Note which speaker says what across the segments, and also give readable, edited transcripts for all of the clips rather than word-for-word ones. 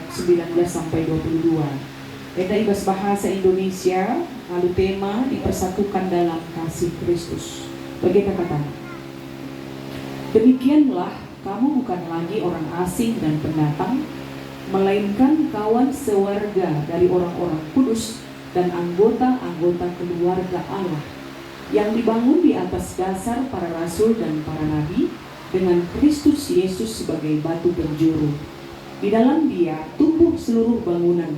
Speaker 1: ayat 19 sampai 22. Kita ibas bahasa Indonesia, lalu tema dipersatukan dalam kasih Kristus. Begitu katanya. Demikianlah kamu bukan lagi orang asing dan pendatang, melainkan kawan sewarga dari orang-orang kudus dan anggota-anggota keluarga Allah yang dibangun di atas dasar para rasul dan para nabi, dengan Kristus Yesus sebagai batu penjuru. Di dalam Dia tumbuh seluruh bangunan,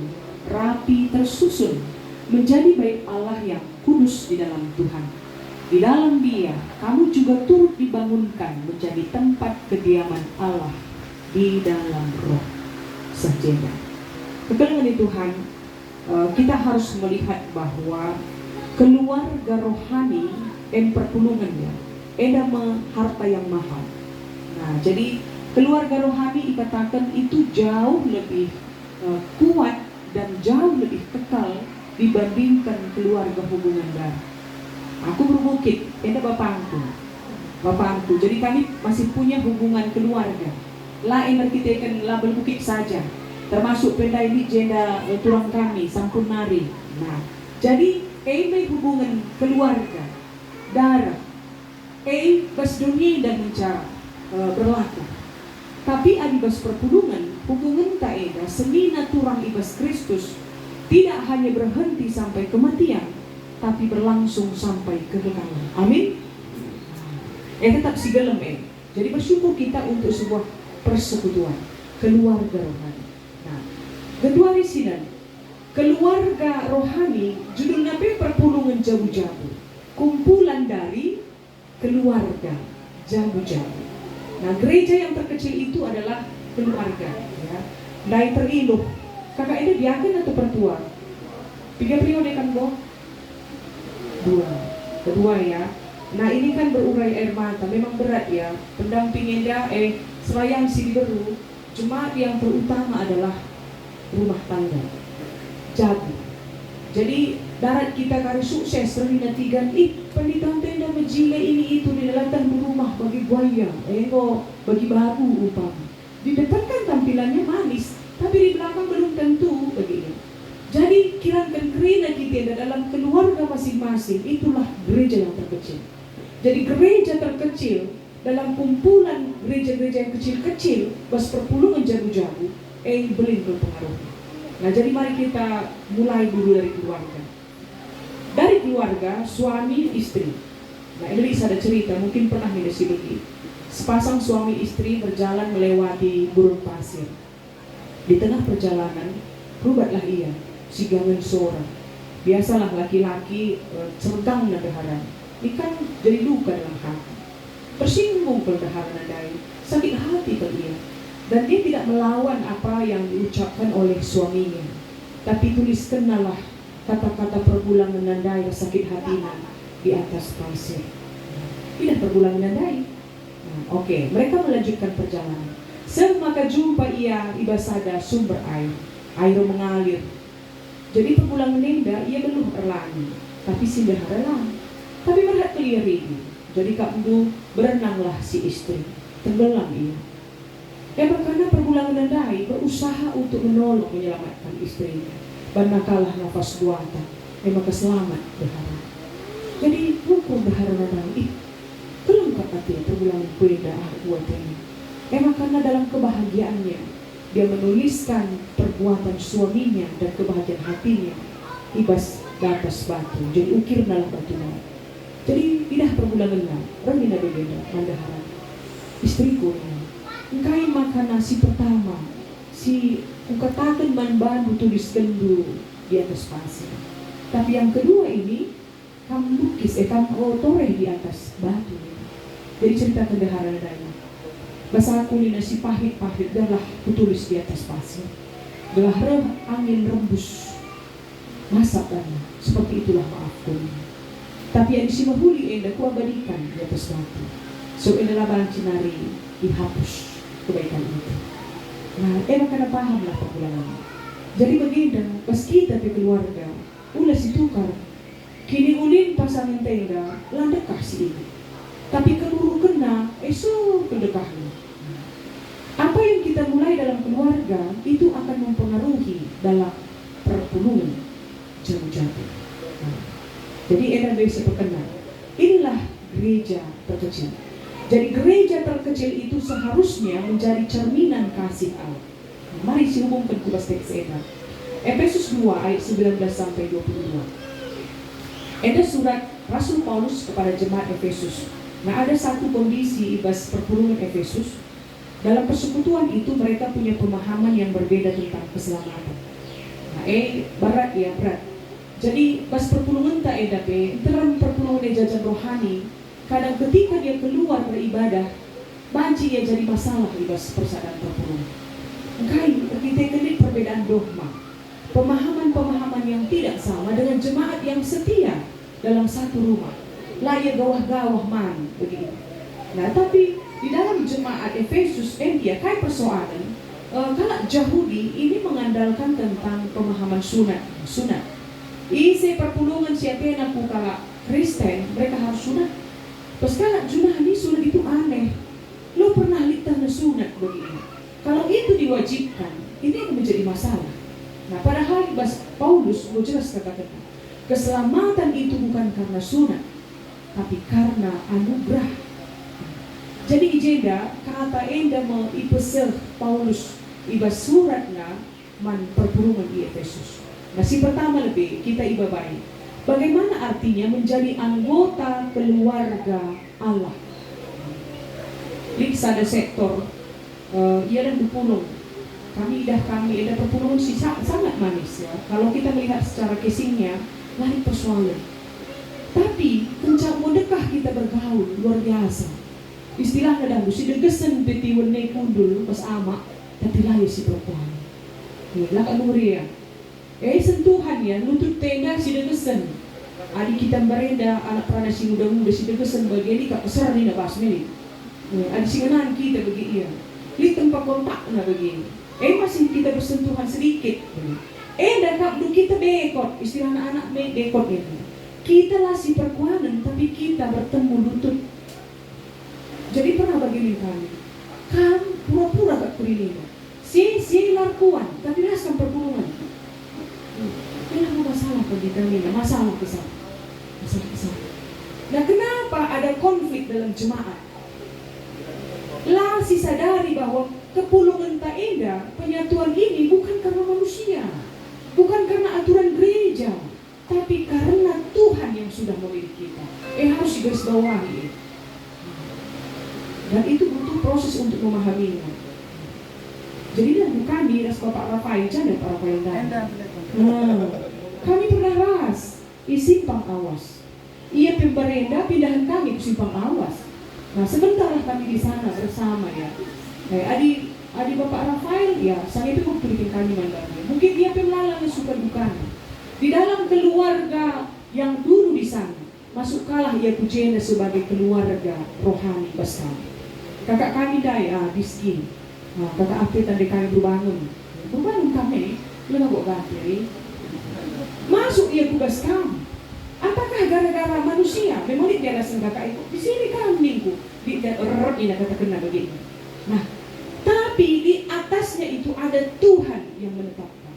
Speaker 1: rapi tersusun, menjadi bait Allah yang kudus di dalam Tuhan. Di dalam Dia kamu juga turut dibangunkan menjadi tempat kediaman Allah di dalam Roh. Saja. Kebenaran Tuhan, kita harus melihat bahwa keluarga rohani dan perpulungannya ada harta yang mahal. Nah, jadi keluarga rohani dikatakan itu jauh lebih kuat dan jauh lebih kekal dibandingkan keluarga hubungan darah. Aku berbukit, ada bapakku. Jadi kami masih punya hubungan keluarga. Lain kita kan label bukit saja, termasuk pendai di jenda tulang kami, sampun nari. Nah, jadi may hubungan keluarga, darah, bas dunia dan mencari berlaku. Tapi adibas perpulungan, hubungan taeda seni naturang ibas Kristus tidak hanya berhenti sampai kematian, tapi berlangsung sampai kekekalan. Amin. Tetap si gelem. Jadi bersyukur kita untuk sebuah persekutuan keluarga rohani. Nah, kedua risinan keluarga rohani judulnya perpulungan jauh-jauh, kumpulan dari keluarga jauh-jauh. Nah, gereja yang terkecil itu adalah keluarga, ya. Dari teriluh, kakak ini diaken atau pertua? 3 periode kan, Bo? 2. Kedua ya. Nah, ini kan berurai air mata, memang berat ya. Pendampingnya selayang si diberu, cuma yang terutama adalah rumah tangga. Jadi darat kita kari sukses Rina tigan pendidikan tenda menjile ini itu di dalam rumah bagi buaya, bagi babu upama. Di depan kan tampilannya manis, tapi di belakang belum tentu begini. Jadi kirakan kerina kita dalam keluarga masing-masing, itulah gereja yang terkecil. Jadi gereja terkecil dalam kumpulan gereja-gereja yang kecil-kecil, bas perpulungan jago-jago, belin berpengaruh. Nah, jadi mari kita mulai dulu dari keluarga. Dari keluarga, suami, istri. Nah, ini bisa ada cerita, mungkin pernah mendengar. Sepasang suami istri berjalan melewati gurun pasir. Di tengah perjalanan, rubatlah ia, si gangan seorang. Biasalah laki-laki sergang nadaharan. Ikan jadi luka dalam hati. Tersinggung perdaharan nadai, sakit hati ke ia. Dan dia tidak melawan apa yang diucapkan oleh suaminya, tapi tuliskanlah kata-kata perbulan menandai sakit hatinya di atas pasir. Tidak perbulan menandai. Oke, mereka melanjutkan perjalanan. Semaka jumpa ia ibasada sumber air mengalir. Jadi perbulan menenda ia belum erlangi, tapi sindah relang. Tapi mereka keliri. Jadi kabdu berenanglah si istri, tenggelam ia. Karena perbulan menandai berusaha untuk menolong menyelamatkan istrinya. Banakalah nafas buatan, maka selamat berharap. Jadi hukum berharap menandai. Kelengkap hati perbulan beda buatannya. Karena dalam kebahagiaannya dia menuliskan perbuatan suaminya dan kebahagiaan hatinya ibas di atas batu. Jadi ukir dalam batu. Jadi tidak perbulan menandai. Remina berbeda mandahara. Istriku engkai makan nasi pertama, si ungkatakan ban-ban tuliskan dulu di atas pasir. Tapi yang kedua ini, kamu lukis, kamu toreh di atas batu. Jadi cerita kedaharan adanya. Bahasa aku ini nasi pahit-pahit adalah kutulis di atas pasir. Adalah angin rembus, masakkannya. Seperti itulah maafku. Tapi yang disimahuli endah kuabadikan di atas batu. So inilah barang cinari dihapus kebaikan itu. Nah, karena pahamlah perbulangan. Jadi begini, pas kita di keluarga, ulah situkar. Kini ulin pasangan tenda, landek kasih ini. Tapi keburu kena, kedekahnya. Apa yang kita kita mulai dalam keluarga, itu akan mempengaruhi dalam perpuluhan jauh-jauh. Nah, jadi Eda bisa berkenan. Inilah gereja terkecil. Jadi gereja terkecil itu seharusnya menjadi cerminan kasih Allah. Nah, mari sihubungkan kubas teks Eda. Efesus 2 ayat 19 sampai 22. Eda surat Rasul Paulus kepada jemaat Efesus. Nah, ada satu kondisi ibas perpuluhan Efesus. Dalam persekutuan itu mereka punya pemahaman yang berbeda tentang keselamatan. Nah, berat. Jadi pas perpuluhan tak dalam perpuluhan jajan rohani, kadang ketika dia keluar beribadah, banci ia jadi masalah ibas persadaran perpuluhan. Kita ini perbedaan dogma, pemahaman-pemahaman yang tidak sama dengan jemaat yang setia dalam satu rumah. Layak gawah-gawah man begitu. Nah, tapi di dalam jemaat Efesus dia kai persoalan kalau Yahudi ini mengandalkan tentang pemahaman sunat. Isi perpulungan siapa yang aku kalau Kristen mereka harus sunat. Pas kalau Junani sunat itu aneh. Lo pernah lihat tanda sunat begini? Kalau itu diwajibkan, ini akan menjadi masalah. Nah, padahal Paulus mau jelas kata-kata keselamatan itu bukan karena sunat, tapi karena anugerah. Jadi ijenda kata enda mau ipesel Paulus ibas suratnya man perpuluhan di Efesus. Nah, si pertama lebih kita iba baik. Bagaimana artinya menjadi anggota keluarga Allah? Lik ada sektor ia dan berpulung. Kami ada perpuluhan sih sangat manis ya. Kalau kita melihat secara casingnya, lain persoalan. Tapi kencang modekah kita bergaul luar biasa. Istilah kadang si degesen beti wene kundul pas amak tapi layu si perempuan. Lah kanuri ya. Sentuhan ya lutut tenda si degesen. Adik kita berenda anak peranak si muda-muda si degesen bagian ini kak besar ni nak bahas ni. Adik si kanan kita bagi ia. Li tempat kontak na begini. Masih kita bersentuhan sedikit. Dah kita bekot istilah anak-anak bekot ini. Kita lah si perkuanan tapi kita bertemu lutut. Jadi pernah begini kami, kan pura-pura gak kuliner, si larkuan, tapi raskan perpuluhan. Ini masalah bagi kami, masalah besar. Nah, kenapa ada konflik dalam jemaat? Lah si sadari bahwa kepulungan tak indah, penyatuan ini bukan karena manusia, bukan karena aturan gereja, tapi karena Tuhan yang sudah memilih kita. Harus digarisbawahi. Dan itu butuh proses untuk memahaminya. Jadi dan kami ras Bapak Rafael ada Pak Rafael kami pernah ras di Simpang Awas. Ia pemberenda pindahan kami ke Simpang Awas. Nah, sebentar kami di sana bersama ya. Adi Bapak Rafael ya, sang itu bikin kami mandangnya. Mungkin dia pemlalang suka dukanya. Di dalam keluarga yang dulu di sana, masuk kalah ia pujena sebagai keluarga rohani besar. Kakak kami daya miskin. Nah, kakak Apit tadi kami berbangun kami, lenggok ganti. Masuk ia tugas kami. Apakah gara-gara manusia? Memang di daerah kakak itu di sini kami minggu di daerah ini kata kena begini. Nah, tapi di atasnya itu ada Tuhan yang menetapkan.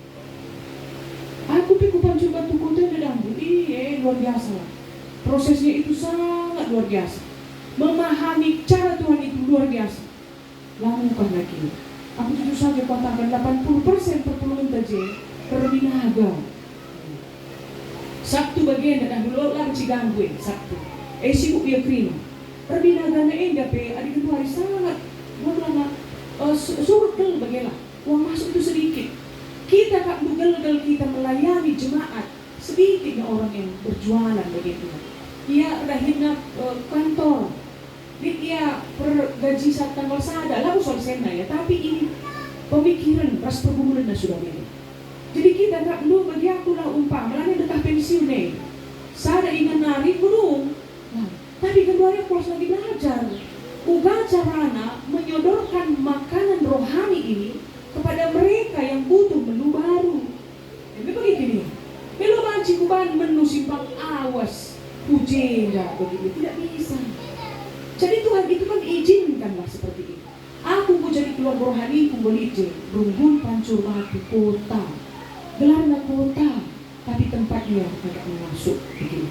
Speaker 1: Aku pikupan coba tuh konten dan luar biasa. Prosesnya itu sangat luar biasa. Memahami cara Tuhan itu luar biasa. Lakukan lagi. Aku jujur saja katakan 80% perpuluhan saja terbinaga. Sabtu bagian dan dulu lah cigangguin Sabtu. Sibuk dia terima. Terbinaganya enggak adik kedua hari sangat lama surut kel bagilah. Uang masuk itu sedikit. Kita kak dugal kita melayani jemaat sedikitnya orang yang berjualan begitu. Dia udah hinap kantor. Dia gaji saat tanggal sada, lalu soal sena ya. Tapi ini pemikiran pas pergumulan sudah ini. Jadi kita tak dulu bagi aku lah umpama, melani dekat pensiun nih. Sada ingin nari gunung. Nah, tapi keduanya aku harus lagi belajar. Uga carana menyodorkan makanan rohani ini kepada mereka yang butuh menu baru. Jadi begini. Melu banci kuban menu Simpang Awas, pujenda begitu tidak bisa. Jadi Tuhan itu kan izinkanlah seperti itu. Aku mau jadi keluarga rohani kumbolije, runggun pancur batu kota. Gelarnya kota, tapi tempatnya tidak masuk begini.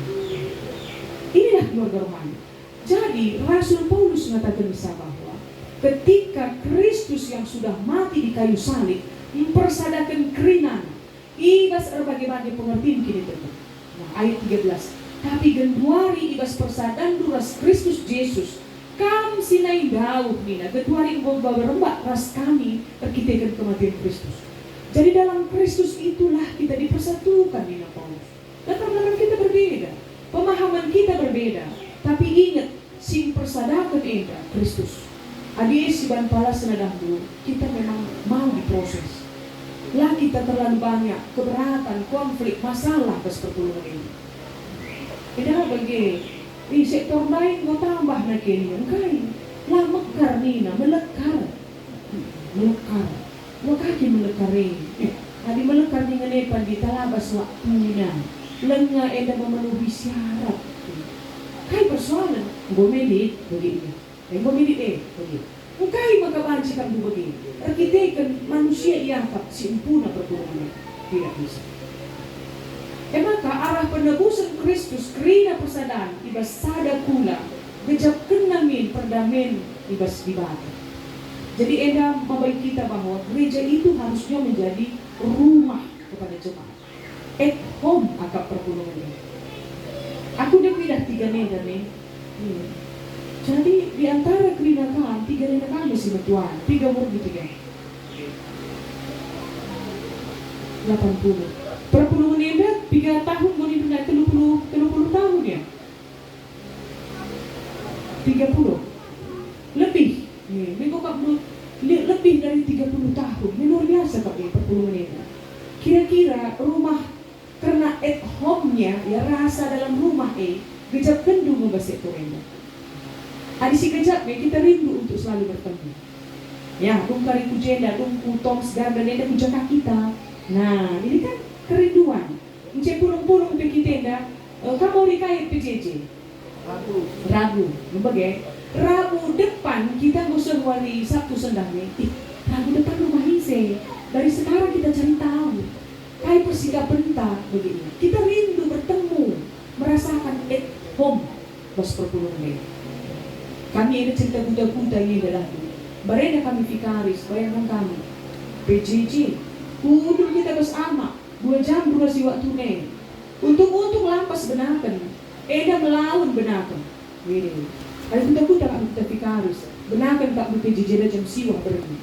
Speaker 1: Inilah keluarga rohani. Jadi Rasul Paulus mengatakan bahwa ketika Kristus yang sudah mati di kayu salib mempersadakan kerinan, ibas berbagai-bagai pengertian kini tentu. Nah, ayat 13. Tapi genduari ibas persadan duras Kristus Yesus kam sinai dauh nina genduari berembak ras kami terkitekan kematian Kristus. Jadi dalam Kristus itulah kita dipersatukan nina Paulus. Latar-latar kita berbeda, pemahaman kita berbeda, tapi ingat sing persadakan eda Kristus. Adi siban palas senadahdu kita memang mau diproses. Lah kita terlalu banyak keberatan, konflik, masalah pas pertolongan ini. Tidak bagi di sektor lain mau tambah nak ini, enggak. Lah mekar nina, melekar, wakaki melekari. Adi melekar dengan epan di talabas waktunya, lengah eda memenuhi syarat. Kai persoalan, bomedit begini, bomedit begini. Bukai makabanci kamu begini. Arkitekan manusia yang tak sempurna pertolongan tidak bisa. Maka arah penebusan Kristus kerina persadaan ibas sada kula gejap kenamin perdamen ibas dibata. Jadi eda membaik kita bahwa gereja itu harusnya menjadi rumah kepada jemaat. At home akap pertolongan ini. Aku dah pindah 3 neda nih. Jadi di antara kerinakan 3 neda kami si Tuhan 3 murid 80. Perpuluhan neda 3 tahun boleh naik 30 tahun ya. 30 lebih. Minggu kamu lebih dari 30 tahun. Ini luar biasa Pak perpuluhan neda. Kira-kira rumah karena at home-nya ya rasa dalam rumah gejap kendu membahas itu neda. Adi si gejap kita rindu untuk selalu bertemu. Ya, kari kujenda, kutong segala neda kujaka kita. Nah, ini kan kerinduan. Encik pulung-pulung pergi tenda, kamu rikait PJJ. Rabu, membagai. Rabu depan kita ngusung wali Sabtu sendangnya. Rabu depan rumah Hise. Dari sekarang kita cari tahu. Kai persiga bentar begini. Kita rindu bertemu, merasakan at home. Bos perpuluhan ini. Kami ada cerita kuda-kuda ini adalah barenda kami vikaris, bayangkan kami. PJJ, kudu kita bersama 2 jam durasi waktunya. Untuk lampas benakan, eda melawan benakan. Ini, ada kuda-kuda kami kita vikaris, benakan tak PJJ jam siwah berani.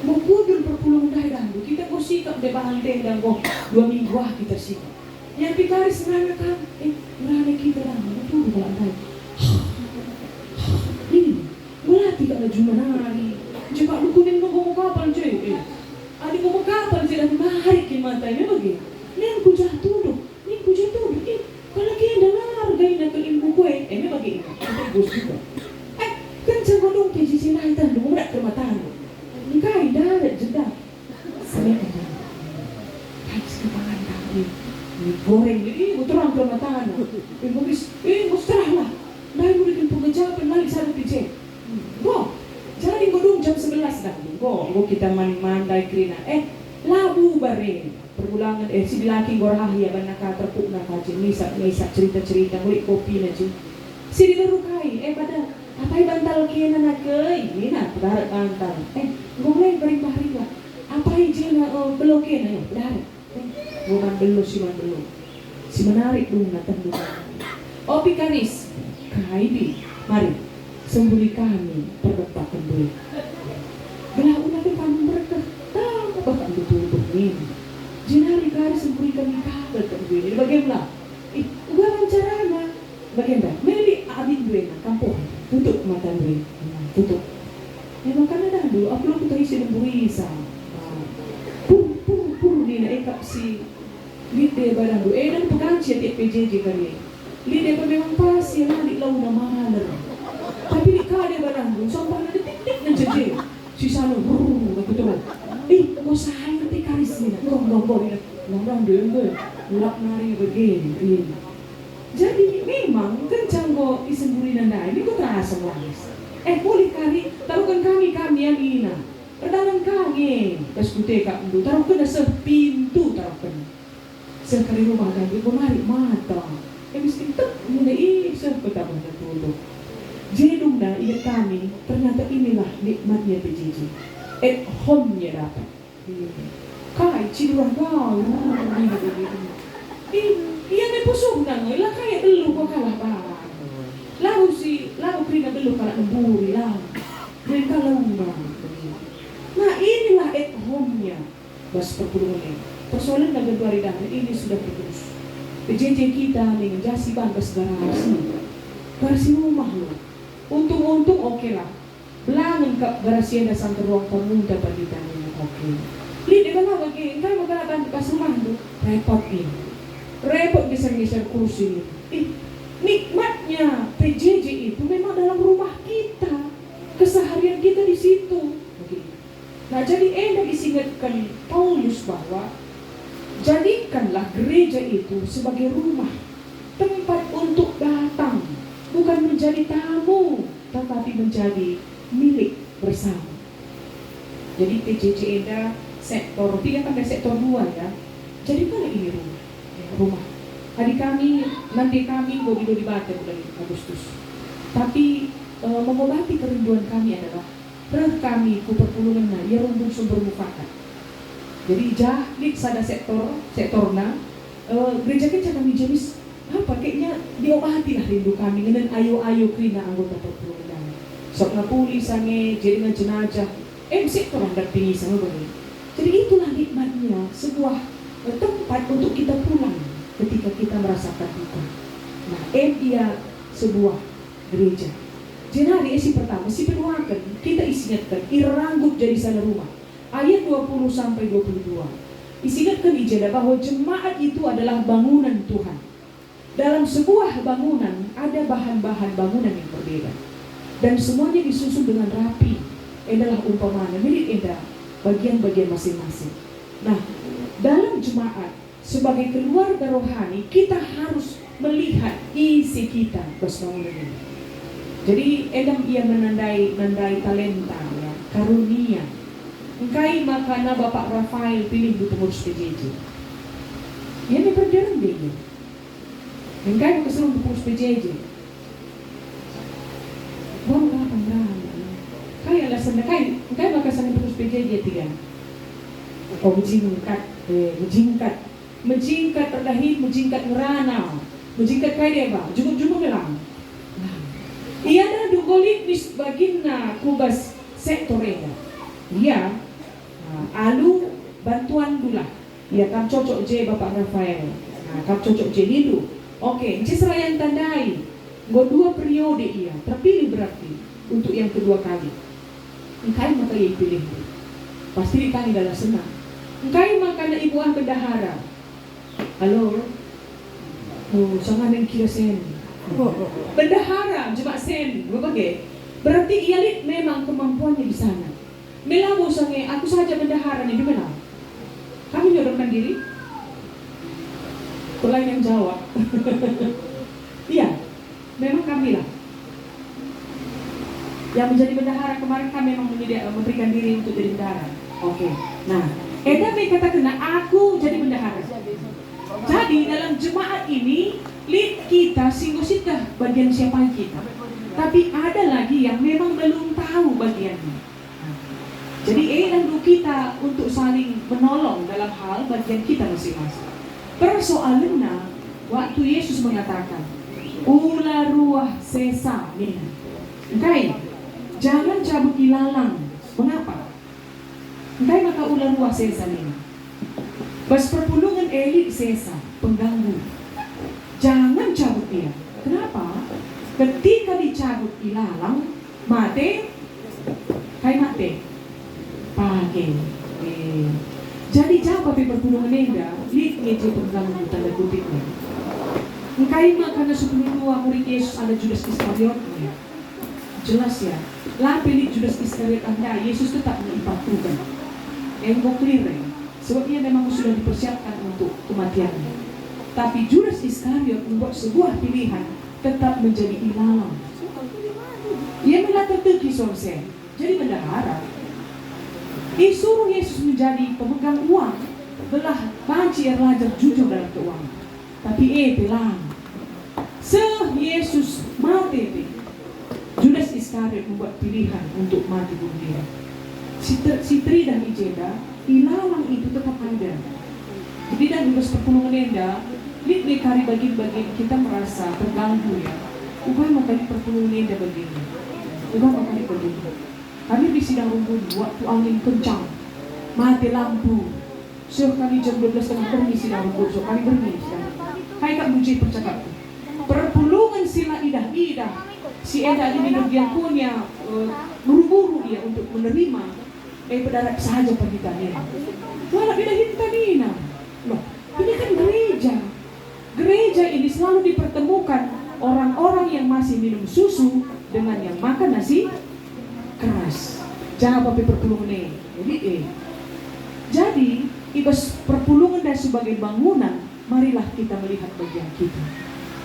Speaker 1: Mau kudu perpuluhan dah kita kau sikap depan tenda kau 2 minggu kita sikap. Yang vikaris nanya kan, nanya kita dah, betul kalau ada. Ini, melatih kalau cuma nari. Jika lu kuning ngomong kapal cuy, adik ngomong kapal sih dan menarik ke matanya begini. Ini aku jatuh, kalau kita dah hargai nak ilmu gue, ini begini. Kita bos juga. Kan jangan dong keji Cina itu dong berat kematahan. Ini kai darat jeda. Saya kata, kai sekarang tadi, ini goreng ini terang kematahan. Ini terang lah. Dahil mo rin pengejapan lagi sana PJ. Go. Jadi go jam 11 dah. Go kita mandai kerina. Labu bare. Perbulangan si bilaki gorah ya ban nakaterpuk na kaji. Nisa cerita-cerita mulik kopi na ji. Si baru kai pada apa bantal kena na kai. Ini na darat bantal. Goreng bering bahari lah. Apa je na belok kena ya darat. Bukan belok si menarik dong na tandu. Opi karis. Kaidi, mari sembuli kami perdebatkan dulu. Belah ulah kami mereka tahu bahkan betul ini. Jenari kari sembuli kami kabel ini bagaimana? Ugaran caranya bagaimana? Meli abin duena kampung tutup mata duena tutup. Memang kan ada dulu. Aku lu tahu isi lembuisa. Pur ni na ekap si lide barang dulu. Dan peganci tiap PJJ kali. Lide pa memang pasti lari lau na mahal. Tapi di kali barang dulu sampai ada tik-tik na jadi. Si sana begitu. Kau sayang ti karis ni na. Ngomong dia lap nari begini. Jadi memang kencang kau isemburi nanda ini kau terasa manis. Boleh kali, taruhkan kami yang ina. Perdalan kami, diskute kak undu, taruhkan sa pintu taruhkan. Sa kari rumah kami, kumari mata. Mesti tak mulai sa petama na tulog. Jedong na ingat kami, ternyata inilah nikmatnya PJJ. At home-nya dapat. Kahit cidurang kau, iya may pusong na nga, ilang kaya dalo ko kalabahan. Lago krina dalo kala naburi lang. Ngayon kalawang. Nah inilah at home-nya. Bas perpulungan persoalan na gadwari dahil ini sudah terus. PJJ kita dengan jasi bangkas garasi rumah lo. Untung oke lah. Belangan ke garasi ada sampai ruang tamu dapat ditanya oke. Lihat kan apa gini, kan mau kan pas rumah tu repot geser kursi. Nikmatnya PJJ itu memang dalam rumah kita, keseharian kita di situ. Nah jadi enak disingatkan Paulus bahwa jadikanlah gereja itu sebagai rumah, tempat untuk datang, bukan menjadi tamu, tetapi menjadi milik bersama. Jadi PJJ ada sektor 3 sampai sektor 2 ya. Jadi mana ini rumah. Adik kami, nanti kami bodoh di Batam bulan Agustus. Tapi mengobati kerinduan kami adalah reh kami ku perpulungan na ia rumbung sumber mufakat. Jadi jahlit sada sektorna gereja kita kami jenis apa kayaknya diobati lah rindu kami dengan ayo krina anggota perpulungan. Sok ngapuli sange jadi dengan jenajah sektor anda pilih sama begini. Jadi itulah nikmatnya sebuah tempat untuk kita pulang ketika kita merasakan duka. Nah, dia sebuah gereja. Jadi isi pertama, si penuakan kita ingatkan iranggut jadi sana rumah. Ayat 20 sampai 22. Ingatkan ijazah bahwa jemaat itu adalah bangunan Tuhan. Dalam sebuah bangunan ada bahan-bahan bangunan yang berbeda. Dan semuanya disusun dengan rapi. Adalah umpamanya milik Eda bagian-bagian masing-masing. Nah, dalam jemaat sebagai keluarga rohani kita harus melihat isi kita bangunan ini. Jadi edam ia menandai talenta ya, karunia. Engkai makana Bapak Rafael pilih di pengurus PJJ. Ia berderang dia. Engkai keseluruh pengurus PJJ. Buang apa enggak? Kaya alasan na engkai makasan pengurus PJJ 3. Menjingkat terdahin, menjingkat ngerana, menjingkat kaya ba, jumuk lang. Iya na dugolit mis bagina kubas sektornya. Iya, alu bantuan dula. Iya kam cocok je Bapak Rafael. Kam cocok je dulu. Oke, serayan tandai. Go 2 periode iya, terpilih berarti untuk yang kedua kali. Engkai maka ia pilih. Pasti kami dalam senang. Engkai maka na ibu ang bendahara. Halo. Sangat yang kira sen. Bendahara, jemaat sen, berbagai. Berarti ia memang kemampuannya di sana. Melamu sange, aku saja bendahara nih, gimana? Kami nyodorkan diri. Lain yang jawab. Iya, memang kami lah. Yang menjadi bendahara kemarin kami memang memberikan diri untuk jadi bendahara. Oke. Nah, Eda katakan aku jadi bendahara. Jadi dalam jemaat ini kita singgusitkah bagian siapa kita. Tapi ada lagi yang memang belum tahu bagiannya. Jadi dan kita untuk saling menolong dalam hal bagian kita masing-masing. Persoalannya waktu Yesus mengatakan ula ruah sesa mina. Engkai jangan cabut ilalang. Mengapa? Engkai maka ula ruah sesa mina. Bas perpulungan elit sesa pengganggu. Jangan cabut dia. Kenapa? Ketika dicabut ilalang, mate, kai mate, pake. Jadi jawab tapi perpulungan enda, lihat ngeje pengganggu tanda kutipnya. Engkai makana 10 murid Yesus ada Judas Iskariot. Jelas ya. Lah pilih Judas Iskariot anda, Yesus tetap mengipatukan. Mau clear ya. Sebab ia memang sudah dipersiapkan untuk kematiannya. Tapi Judas Iskariot membuat sebuah pilihan tetap menjadi ilalang. Ia melatih sorsen, jadi bendahara. Disuruh Yesus menjadi pemegang uang, belah banci raja jujur dalam keuangan. Tapi bilang, Yesus mati, Judas Iskariot membuat pilihan untuk mati bunuh diri. Si Tri dan Ijeda, ilalang itu tetap ada. Jadi dan di perpulungan enda, lihat kari bagi kita merasa terganggu ya. Ubah makanya perpulungan enda begini. Ubah makanya begini. Kami di sidang rumput waktu angin kencang, mati lampu. So kami jam 12 tengah pergi sidang rumput, so kami pergi sidang. Hai Kak Buji percakapan. Perpulungan sila idah, si Eda ini bagian punya buru-buru dia untuk menerima pedarat saja perhitanya. Walau tidak hintanina. Loh, ini kan gereja ini selalu dipertemukan orang-orang yang masih minum susu dengan yang makan nasi keras. Jangan pakai perpulungan jadi ibas perpulungan dan sebagai bangunan, marilah kita melihat bagian kita.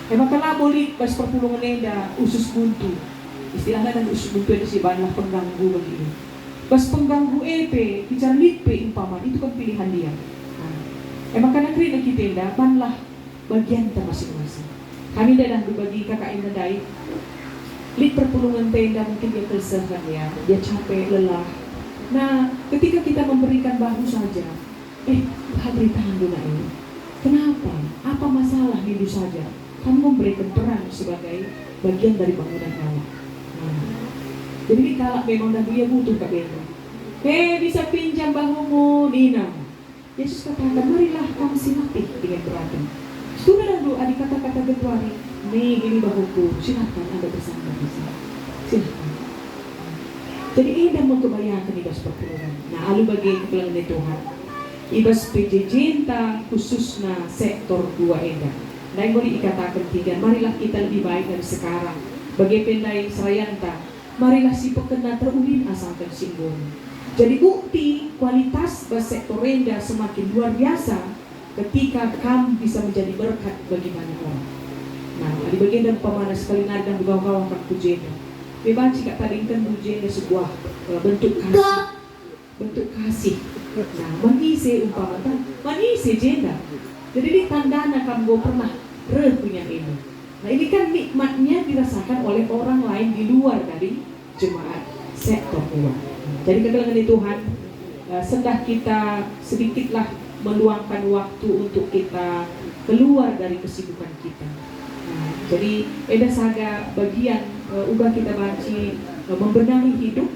Speaker 1: Maka boleh pas perpulungan enda usus buntu. Istilahnya dan usus buntu itu si banlah pengganggu begini. Pas pengganggu bicara litpe umpaman itu kan pilihan dia. Maka negeri kita enda banlah bagian kita masing-masing. Kami dah berbagi kakak enda dai. Lit perpulungan tenda mungkin dia kesehan ya, dia capek, lelah. Nah, ketika kita memberikan bahu saja, beritahan dulu ini. Kenapa? Apa masalah hidup saja? Kamu memberikan peran sebagai bagian dari bangunan Allah. Jadi kalau memang dan dia butuh Kak Beno. Bisa pinjam bahumu, Nina. Yesus katakan, marilah kamu silatih dengan beragam. Sudah dulu adik kata-kata ketuari, nih ini bahuku, silakan Anda bersama di sini. Silakan. Jadi ini mau kebayangkan ibas perpulungan. Nah, lalu bagi kebelangan Tuhan, ibas PJ Cinta khususnya sektor 2 Enda. Nah, yang boleh dikatakan tiga, marilah kita lebih baik dari sekarang. Bagi pendai Serayanta, marilah si pekena terulin asalkan simbol. Jadi bukti kualitas sektor Enda semakin luar biasa ketika kamu bisa menjadi berkat bagi banyak orang. Nah, di bagian dan pemana sekali nadang kawan-kawan pujenda. Memang jika talingkan pujenda sebuah bentuk kasih. Nah, mengisi umpamanya, mengisi jenda. Jadi di tandana kamu pernah punya ini. Nah, ini kan nikmatnya dirasakan oleh orang lain di luar dari jemaat sektor 2. Jadi kedatangan Tuhan, sendah kita sedikitlah meluangkan waktu untuk kita keluar dari kesibukan kita. Nah, jadi ada saga bagian ubah kita banci membenahi hidup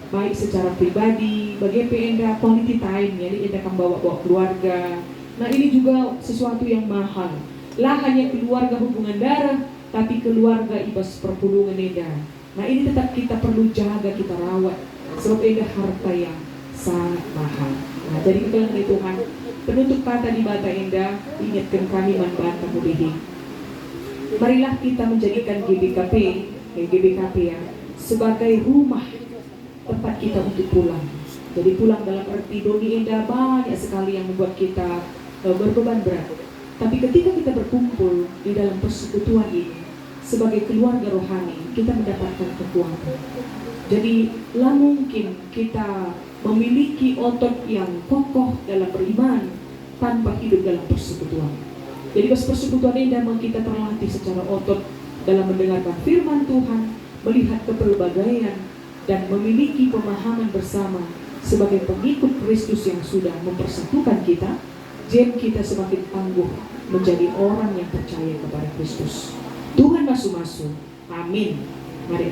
Speaker 1: baik secara pribadi, bagi enda quality time, jadi enda akan bawa keluarga. Nah, ini juga sesuatu yang mahal. Lah hanya keluarga hubungan darah, tapi keluarga ibas perpulungan enda. Nah, ini tetap kita perlu jaga, kita rawat, sebab enda harta yang sangat mahal. Nah, jadi kita dari Tuhan, penutup kata di bata enda, ingatkan kami manbanta mulihi. Marilah kita menjadikan GBKP ya, sebagai rumah tempat kita untuk pulang. Jadi pulang dalam arti doni enda banyak sekali yang membuat kita berbeban berat. Tapi ketika kita berkumpul di dalam persekutuan ini sebagai keluarga rohani, kita mendapatkan kekuatan. Jadi lah mungkin kita memiliki otot yang kokoh dalam beriman tanpa hidup dalam persekutuan. Jadi persekutuan ini memang kita terlatih secara otot dalam mendengarkan firman Tuhan, melihat kepelbagaian, dan memiliki pemahaman bersama sebagai pengikut Kristus yang sudah mempersatukan kita. Jadi kita semakin tangguh menjadi orang yang percaya kepada Kristus. Tuhan masuk-masuk. Amin. Mari